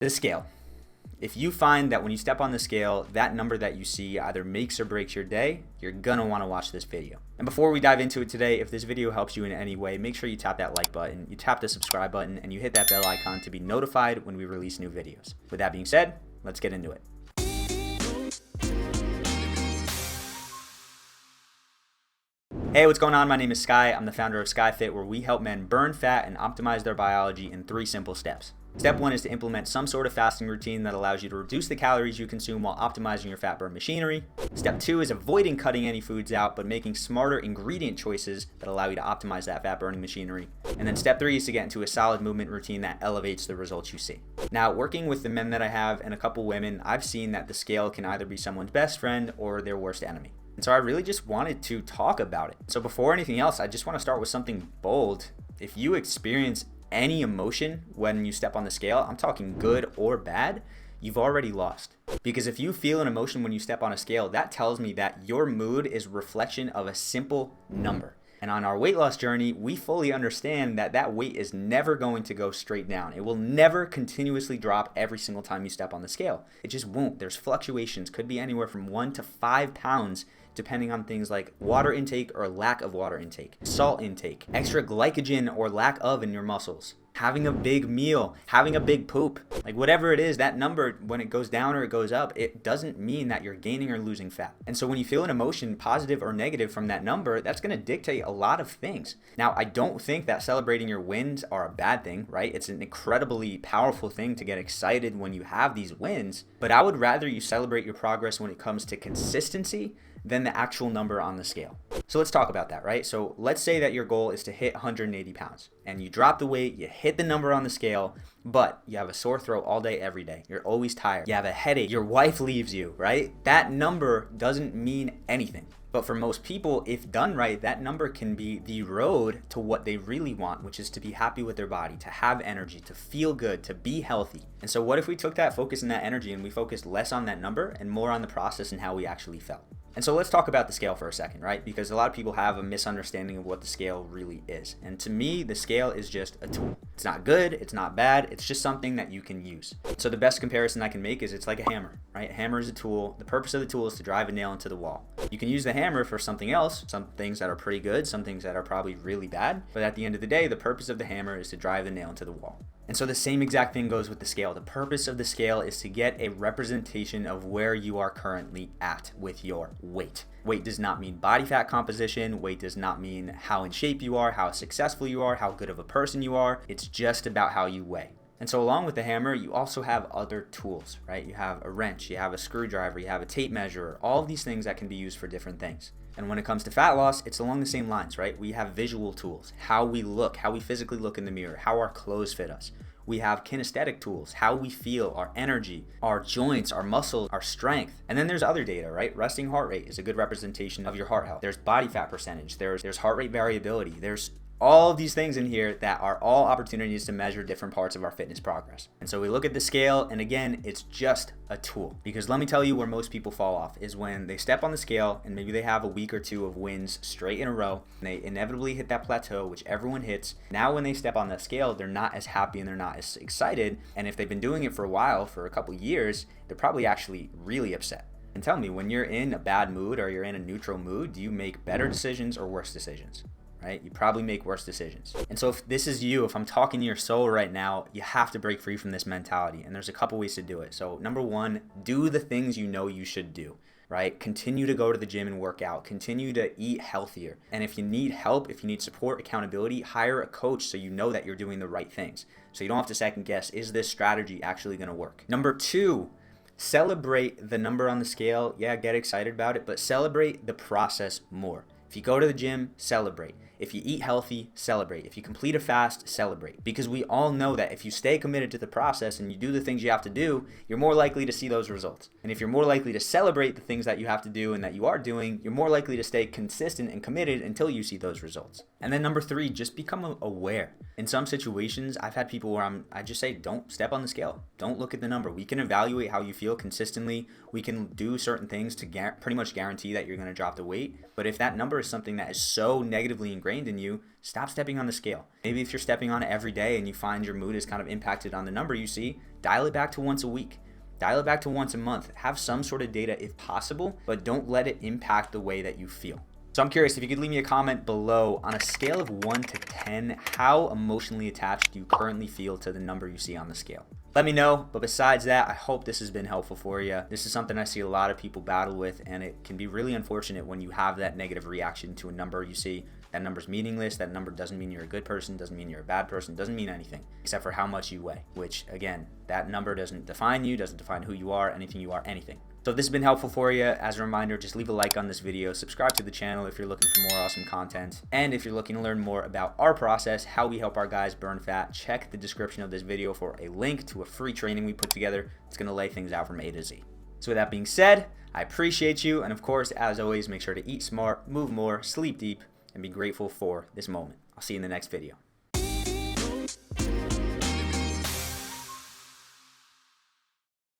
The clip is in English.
The scale. If you find that when you step on the scale, that number that you see either makes or breaks your day, you're gonna wanna watch this video. And before we dive into it today, if this video helps you in any way, make sure you tap that like button, you tap the subscribe button, and you hit that bell icon to be notified when we release new videos. With that being said, let's get into it. Hey, what's going on? My name is Sky. I'm the founder of SchuyFit, where we help men burn fat and optimize their biology in 3 simple steps. Step 1 is to implement some sort of fasting routine that allows you to reduce the calories you consume while optimizing your fat burn machinery. Step 2 is avoiding cutting any foods out, but making smarter ingredient choices that allow you to optimize that fat burning machinery. And then step 3 is to get into a solid movement routine that elevates the results you see. Now, working with the men that I have and a couple women, I've seen that the scale can either be someone's best friend or their worst enemy. And so I really just wanted to talk about it. So before anything else, I just want to start with something bold. If you experience any emotion when you step on the scale, I'm talking good or bad, you've already lost. Because if you feel an emotion when you step on a scale, that tells me that your mood is a reflection of a simple number. And on our weight loss journey, we fully understand that that weight is never going to go straight down. It will never continuously drop every single time you step on the scale. It just won't. There's fluctuations, could be anywhere from 1 to 5 pounds, depending on things like water intake or lack of water intake, salt intake, extra glycogen or lack of in your muscles, having a big meal, having a big poop, like whatever it is, that number, when it goes down or it goes up, it doesn't mean that you're gaining or losing fat. And so when you feel an emotion, positive or negative from that number, that's going to dictate a lot of things. Now, I don't think that celebrating your wins are a bad thing, right? It's an incredibly powerful thing to get excited when you have these wins, but I would rather you celebrate your progress when it comes to consistency than the actual number on the scale. So let's talk about that, right? So let's say that your goal is to hit 180 pounds and you drop the weight, you hit the number on the scale, but you have a sore throat all day, every day. You're always tired. You have a headache. Your wife leaves you, right? That number doesn't mean anything. But for most people, if done right, that number can be the road to what they really want, which is to be happy with their body, to have energy, to feel good, to be healthy. And so what if we took that focus and that energy and we focused less on that number and more on the process and how we actually felt? And so let's talk about the scale for a second, right? Because a lot of people have a misunderstanding of what the scale really is. And to me, the scale is just a tool. It's not good, it's not bad, it's just something that you can use. So the best comparison I can make is it's like a hammer, right? A hammer is a tool. The purpose of the tool is to drive a nail into the wall. You can use the hammer for something else, some things that are pretty good, some things that are probably really bad. But at the end of the day, the purpose of the hammer is to drive the nail into the wall. And so the same exact thing goes with the scale. The purpose of the scale is to get a representation of where you are currently at with your weight. Weight does not mean body fat composition. Weight does not mean how in shape you are, how successful you are, how good of a person you are. It's just about how you weigh. And so along with the hammer, you also have other tools, right? You have a wrench, you have a screwdriver, you have a tape measure, all of these things that can be used for different things. And when it comes to fat loss, it's along the same lines, right? We have visual tools, how we look, how we physically look in the mirror, how our clothes fit us. We have kinesthetic tools, how we feel, our energy, our joints, our muscles, our strength. And then there's other data, right? Resting heart rate is a good representation of your heart health. There's body fat percentage, there's heart rate variability, there's all of these things in here that are all opportunities to measure different parts of our fitness progress. And so we look at the scale, and again, it's just a tool. Because let me tell you where most people fall off is when they step on the scale and maybe they have a week or two of wins straight in a row, and they inevitably hit that plateau, which everyone hits. Now when they step on that scale, they're not as happy and they're not as excited. And if they've been doing it for a while, for a couple years, they're probably actually really upset. And tell me, when you're in a bad mood or you're in a neutral mood, do you make better decisions or worse decisions? Right? You probably make worse decisions. And so if this is you, if I'm talking to your soul right now, you have to break free from this mentality. And there's a couple ways to do it. So number 1, do the things you know you should do, right? Continue to go to the gym and work out. Continue to eat healthier. And if you need help, if you need support, accountability, hire a coach so you know that you're doing the right things. So you don't have to second guess, is this strategy actually going to work? Number 2, celebrate the number on the scale. Yeah, get excited about it, but celebrate the process more. If you go to the gym, celebrate. If you eat healthy, celebrate. If you complete a fast, celebrate. Because we all know that if you stay committed to the process and you do the things you have to do, you're more likely to see those results. And if you're more likely to celebrate the things that you have to do and that you are doing, you're more likely to stay consistent and committed until you see those results. And then number 3, just become aware. In some situations, I've had people where I just say, don't step on the scale. Don't look at the number. We can evaluate how you feel consistently. We can do certain things to pretty much guarantee that you're going to drop the weight. But if that number is something that is so negatively ingrained ingrained in you, stop stepping on the scale. Maybe if you're stepping on it every day and you find your mood is kind of impacted on the number you see, dial it back to once a week. Dial it back to once a month. Have some sort of data if possible, but don't let it impact the way that you feel. So I'm curious if you could leave me a comment below on a scale of 1 to 10, how emotionally attached do you currently feel to the number you see on the scale? Let me know, but besides that, I hope this has been helpful for you. This is something I see a lot of people battle with, and it can be really unfortunate when you have that negative reaction to a number you see. That number's meaningless. That number doesn't mean you're a good person, doesn't mean you're a bad person, doesn't mean anything except for how much you weigh, which again, that number doesn't define you, doesn't define who you are, anything you are, anything. So if this has been helpful for you, as a reminder, just leave a like on this video, subscribe to the channel if you're looking for more awesome content, and if you're looking to learn more about our process, how we help our guys burn fat, check the description of this video for a link to a free training we put together. It's going to lay things out from A to Z. So with that being said, I appreciate you, and of course, as always, make sure to eat smart, move more, sleep deep, and be grateful for this moment. I'll see you in the next video.